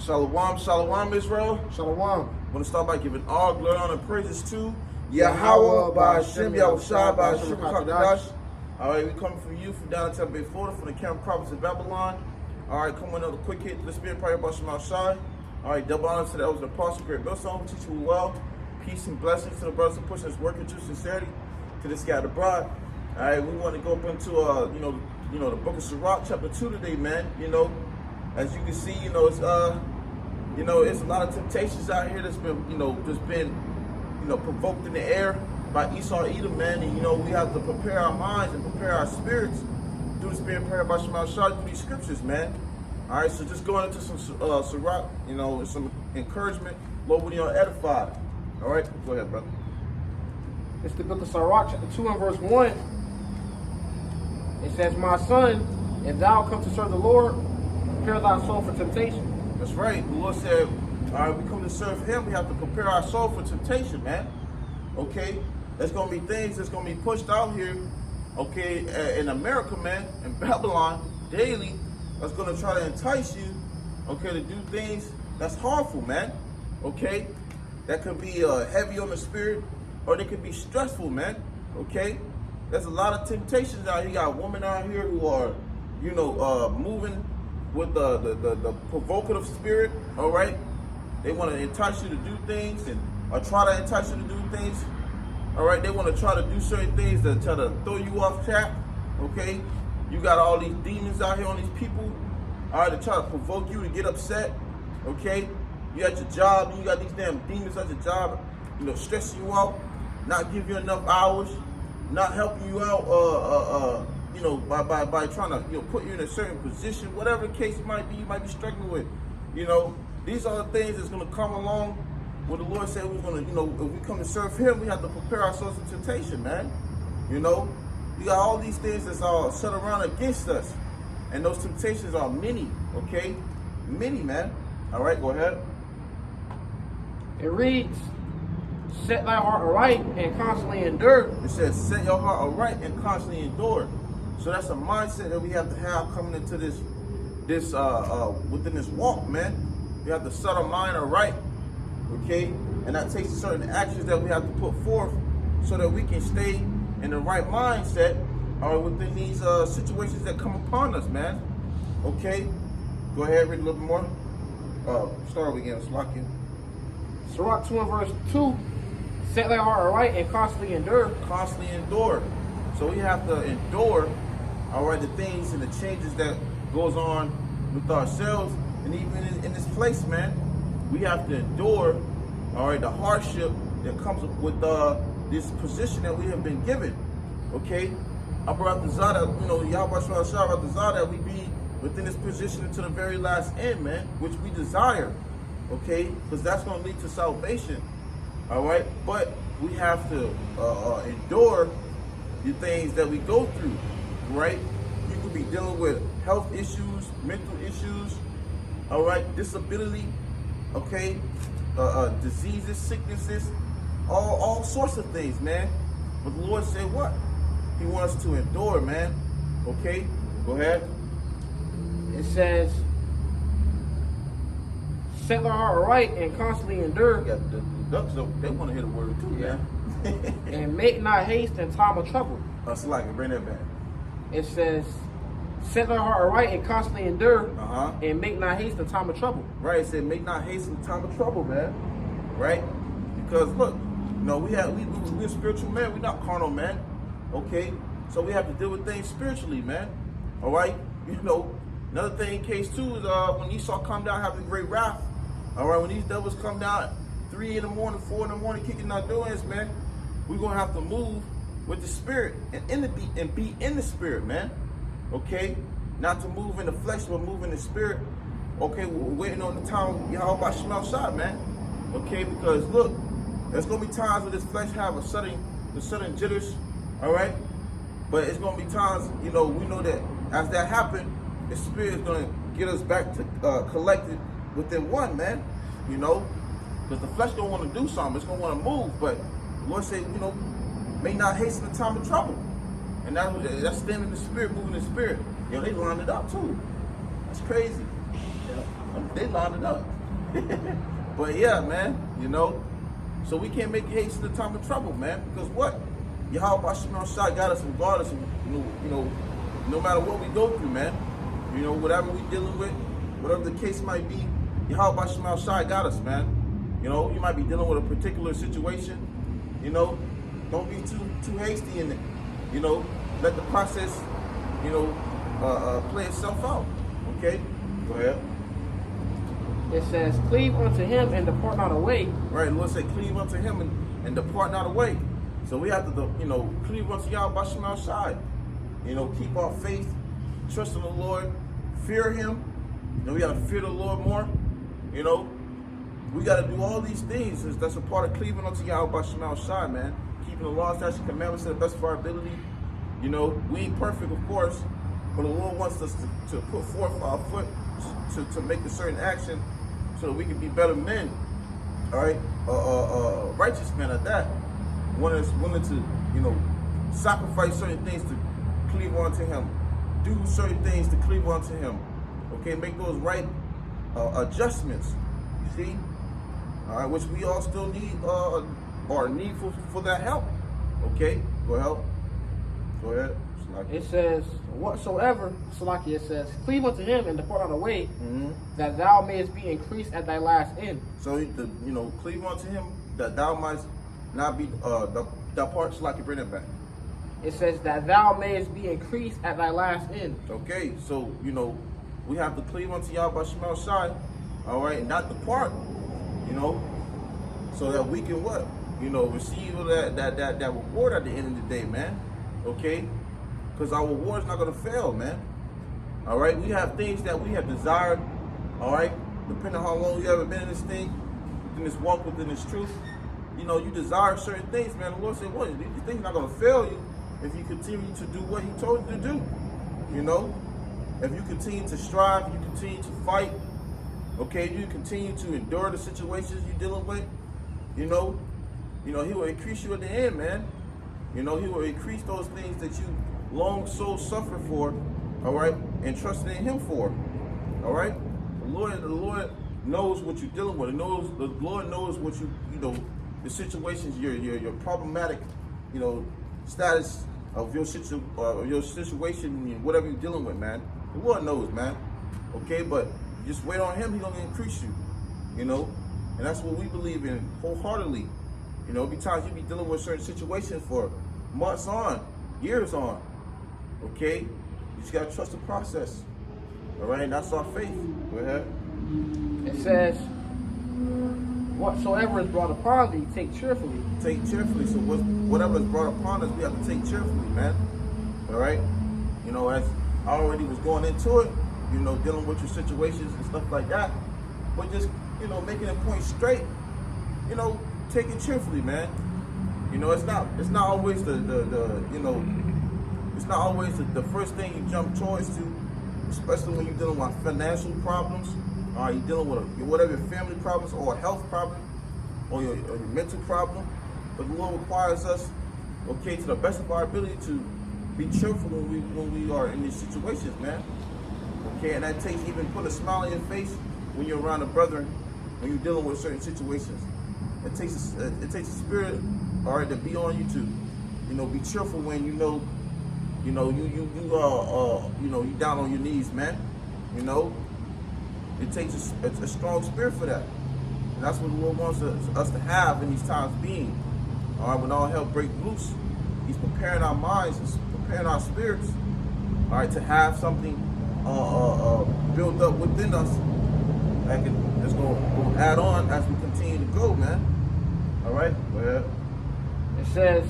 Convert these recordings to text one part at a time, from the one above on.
Shalom, shalom, Israel. Shalom. I want to start by giving all glory, honor, and praises to YAHAWAH, BAHASHAM, YAHWASHI, BAHASHAM, QADASH. All right, we coming from you from down in Tampa, Florida, from the Camp province of Babylon. All right, come with another quick hit to the spirit, prayer, BAHASHAM. All right, double honor to the elders, the apostle, great MILLSTONE, teach you well. Peace and blessings to the brothers who push us working to sincerity, to the scattered abroad. All right, we want to go up into the book of Sirach, chapter 2 today, man. As you can see, it's it's a lot of temptations out here that's been, provoked in the air by Esau Edom, man. And we have to prepare our minds and prepare our spirits through the spirit prayer by Shema through these scriptures, man. All right, so just going into some Sirach, some encouragement. Lord, will you edify? All right, go ahead, brother. It's the book of Sirach, chapter 2 and verse 1. It says, "My son, if thou come to serve the Lord, prepare thy soul for temptation." That's right. The Lord said, all right, we come to serve him. We have to prepare our soul for temptation, man. Okay? There's going to be things that's going to be pushed out here, okay, in America, man, in Babylon, daily, that's going to try to entice you, okay, to do things that's harmful, man. Okay? That could be heavy on the spirit, or they could be stressful, man. Okay? There's a lot of temptations out here. You got women out here who are, moving with the provocative spirit, all right? They want to entice you to do things or try to entice you to do things, all right? They want to try to do certain things to try to throw you off track, okay? You got all these demons out here on these people, all right, to try to provoke you to get upset, okay? You at your job, you got these damn demons at your job, stressing you out, not giving you enough hours, not helping you out, by trying to put you in a certain position, whatever the case might be, you might be struggling with. These are the things that's going to come along where the Lord said we're going to, if we come to serve him, we have to prepare ourselves for temptation, man. You got all these things that's all set around against us. And those temptations are many, okay? Many, man. All right, go ahead. It reads, "Set thy heart aright and constantly endure." It says, set your heart aright and constantly endure. So that's a mindset that we have to have coming into this within this walk, man. We have to set our mind aright, okay? And that takes certain actions that we have to put forth so that we can stay in the right mindset within these situations that come upon us, man. Okay? Go ahead, read a little bit more. Start over again, Sirach. Sirach 2 and verse 2. "Set thy heart aright and constantly endure." Constantly endure. So we have to endure, all right, the things and the changes that goes on with ourselves and even in this place, man. We have to endure, all right, the hardship that comes with this position that we have been given. Okay? I brought the Zada, Yahawah that we be within this position until the very last end, man, which we desire. Okay? Because that's going to lead to salvation. All right? But we have to endure the things that we go through, right? You could be dealing with health issues, mental issues, all right, disability, okay, diseases, sicknesses, all sorts of things, man. But the Lord said what? He wants us to endure, man. Okay, go ahead. It says, "Set thy heart aright and constantly endure." Yeah, the ducks, they want to hear the word too, Yeah. man. "And make not haste in time of trouble." Sirach, bring that back. It says, "Set thy heart aright and constantly endure, Uh-huh. and make not haste in time of trouble." Right, it said make not haste in time of trouble, man. Right? Because look, we're spiritual men, we're not carnal men. Okay? So we have to deal with things spiritually, man. All right? Another thing in case too is when Esau come down having great wrath. All right, when these devils come down 3 in the morning, 4 in the morning, kicking our doors, man, we're gonna have to move with the spirit and be in the spirit, man. Okay? Not to move in the flesh, but move in the spirit. Okay, we're waiting on the time of YAHAWASHI, man. Okay, because look, there's gonna be times where this flesh have the sudden jitters, all right? But it's gonna be times, we know that as that happens, the spirit is gonna get us back to collected within one, man. Because the flesh don't want to do something, it's gonna want to move. But the Lord said, may not hasten the time of trouble. And that's standing in the spirit, moving in the spirit. They lined it up too. That's crazy. They lined it up. But yeah, man, you know, so we can't make haste in the time of trouble, man, because what? YAHAWASHI got us regardless of, no matter what we go through, man. You know, whatever we dealing with, whatever the case might be, YAHAWASHI got us, man. You know, you might be dealing with a particular situation, you know, don't be too hasty in it. You know, let the process, play itself out. Okay? Go ahead. It says, cleave unto him and depart not away. Right, the Lord said, cleave unto him and depart not away. So we have to, cleave unto YAHAWASHI. Keep our faith, trust in the Lord, fear him. We got to fear the Lord more. We got to do all these things. That's a part of cleaving unto YAHAWASHI, man. Keeping the laws, statutes, commandments to the best of our ability. We ain't perfect, of course, but the Lord wants us to put forth our foot to make a certain action so that we can be better men. All right, righteous men at that. One that's willing to, sacrifice certain things to cleave unto him, do certain things to cleave unto him. Okay, make those right adjustments. You see, all right, which we all still need or need for that help. Okay, go ahead. It says, whatsoever, Salaki, it says, cleave unto him and depart not away, that thou mayest be increased at thy last end. So, cleave unto him that thou mightst not be, that part, Salaki, bring it back. It says that thou mayest be increased at thy last end. Okay, so, we have to cleave unto YAHAWASHI, all right, and not depart, so that we can what? Receive that reward at the end of the day, man. Okay? Because our reward is not going to fail, man. All right? We have things that we have desired, all right? Depending on how long you ever been in this thing, in this walk within this truth, you desire certain things, man. The Lord said, what? These things are not going to fail you if you continue to do what he told you to do, If you continue to strive, you continue to fight, okay? You continue to endure the situations you're dealing with, he will increase you at the end, man. He will increase those things that you long so suffer for, all right, and trusting in him for, all right. The Lord knows what you're dealing with. The Lord knows what the situations, your problematic, status of your situation, whatever you're dealing with, man. The Lord knows, man. Okay, but just wait on him. He's gonna increase you, and that's what we believe in wholeheartedly. Every time you be dealing with certain situations for months on, years on, okay? You just gotta trust the process. All right, and that's our faith. Go ahead. It says, whatsoever is brought upon thee, take cheerfully. Take cheerfully. So whatever is brought upon us, we have to take cheerfully, man. All right? As I already was going into it, dealing with your situations and stuff like that, but just, making a point straight, take it cheerfully, man. It's not always it's not always the first thing you jump towards to, especially when you're dealing with financial problems, or you're dealing with whatever your family problems or a health problem or your mental problem. But the Lord requires us, okay, to the best of our ability to be cheerful when we are in these situations, man. Okay, and that takes even put a smile on your face when you're around a brother, when you're dealing with certain situations. It takes a spirit, all right, to be on you to, be cheerful when you down on your knees, man. It takes a strong spirit for that, and that's what the Lord wants us to have in these times being. All right, when all hell breaks loose, He's preparing our minds, He's preparing our spirits, all right, to have something built up within us that's going to add on as we continue to go, man. All right, go ahead. It says,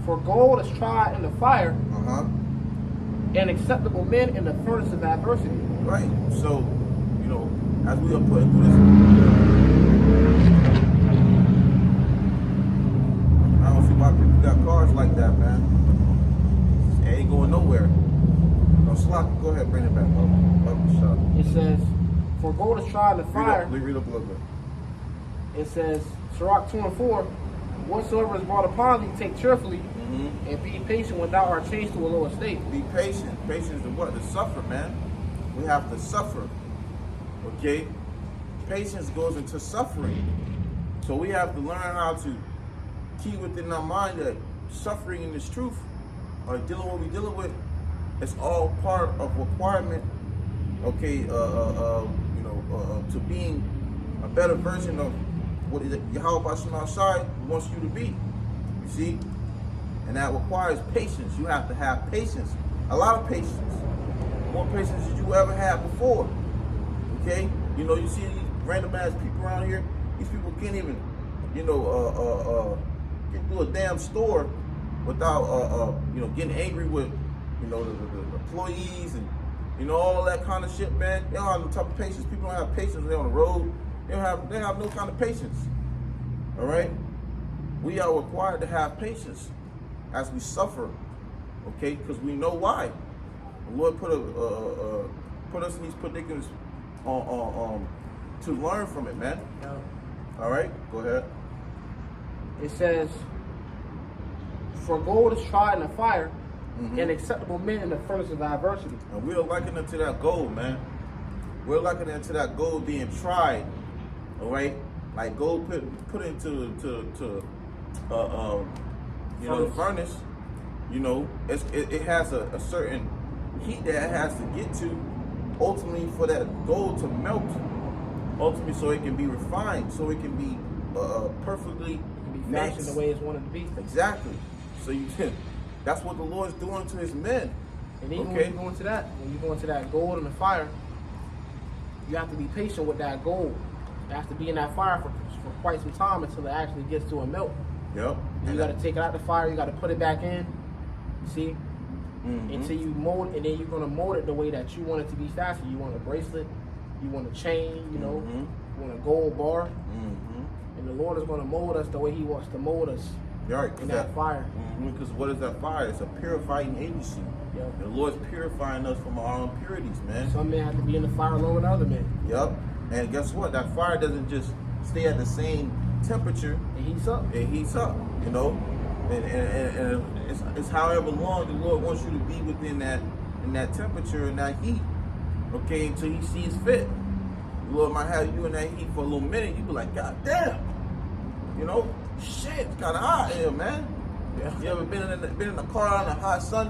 for gold is tried in the fire, and acceptable men in the furnace of adversity. Right. So, as we are putting through this, I don't see why people got cars like that, man. It ain't going nowhere. No, Sloppy, go ahead, bring it back up. It says, for gold is tried in the fire. Read up a little bit. It says, Sirach 2:4, whatsoever is brought upon thee, take cheerfully, and be patient when thou art changed to a lower state. Be patient. Patience is what? To suffer, man. We have to suffer. Okay? patience goes into suffering. So we have to learn how to keep within our mind that suffering in this truth, or dealing with what we're dealing with, it's all part of requirement, okay, to being a better version of what YAHAWASHI wants you to be. You see? And that requires patience. You have to have patience. A lot of patience. More patience than you ever had before. Okay? You know, you see these random ass people around here, these people can't even, get through a damn store without, getting angry with, the employees and, all that kind of shit, man. They don't have no type of patience. People don't have patience when they're on the road. They have no kind of patience. All right? We are required to have patience as we suffer, okay? Because we know why. The Lord put us in these predicaments to learn from it, man. Yeah. All right, go ahead. It says, for gold is tried in the fire, and acceptable men in the furnace of adversity. And we're likening it to that gold, man. We're likening it to that gold being tried, all right? Like gold put into the furnace. It has a certain heat that it has to get to, ultimately for that gold to melt, ultimately so it can be refined, so it can be perfectly Fashioned the way it's wanted to be. Exactly. So that's what the Lord's doing to his men. And even when you go into that gold in the fire, you have to be patient with that gold. It has to be in that fire for quite some time until it actually gets to a melt. Yep. And you got to take it out the fire. You got to put it back in. See, until you mold, and then you're gonna mold it the way that you want it to be fashioned. You want a bracelet, you want a chain, you want a gold bar, and the Lord is gonna mold us the way He wants to mold us. Right, in that fire. Because what is that fire? It's a purifying agency. Yep. The Lord's purifying us from our impurities, man. Some men have to be in the fire longer than other men. Yep. And guess what? That fire doesn't just stay at the same temperature. It heats up. It heats up, And it's however long the Lord wants you to be within that temperature and that heat. Okay, until He sees fit. The Lord might have you in that heat for a little minute. You be like, God damn. Shit, it's kind of hot here, man. Yeah. You ever been in the car on a hot sun?